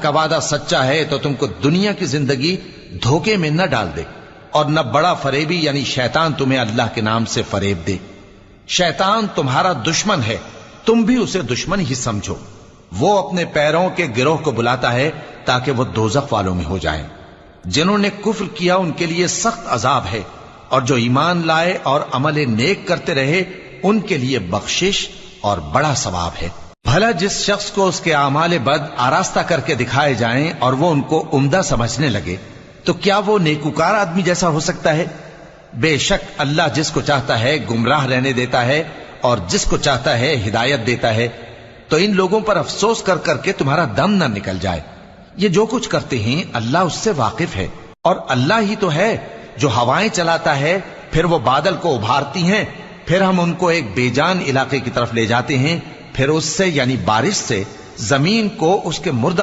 का वादा सच्चा है तो तुमको दुनिया की जिंदगी धोखे में न डाल दे, और न बड़ा फरेबी यानी शैतान तुम्हें अल्लाह के नाम से फरेब दे। शैतान तुम्हारा दुश्मन है, तुम भी उसे दुश्मन ही समझो। वो अपने पैरों के गिरोह को बुलाता है ताकि वो दोजख वालों में हो जाएं। जिन्होंने कुफ्र किया उनके लिए सख्त अजाब है, और जो ईमान लाए और अमल नेक करते रहे उनके लिए बख्शिश और बड़ा सवाब है। भला जिस शख्स को उसके आमाले बद आरास्ता करके दिखाए जाएं और वो उनको उम्दा समझने लगे, तो क्या वो नेकुकार आदमी जैसा हो सकता है? बेशक अल्लाह जिसको चाहता है गुमराह रहने देता है और जिसको चाहता है हिदायत देता है। तो इन लोगों पर अफसोस कर करके तुम्हारा दम न निकल जाए। ये जो कुछ करते हैं अल्लाह उससे वाकिफ है, और अल्लाह ही तो है जो हवाएं चलाता है, फिर वो बादल को उभारती हैं, फिर हम उनको एक बेजान इलाके की तरफ ले जाते हैं, फिर उससे यानी बारिश से जमीन को उसके मुर्दा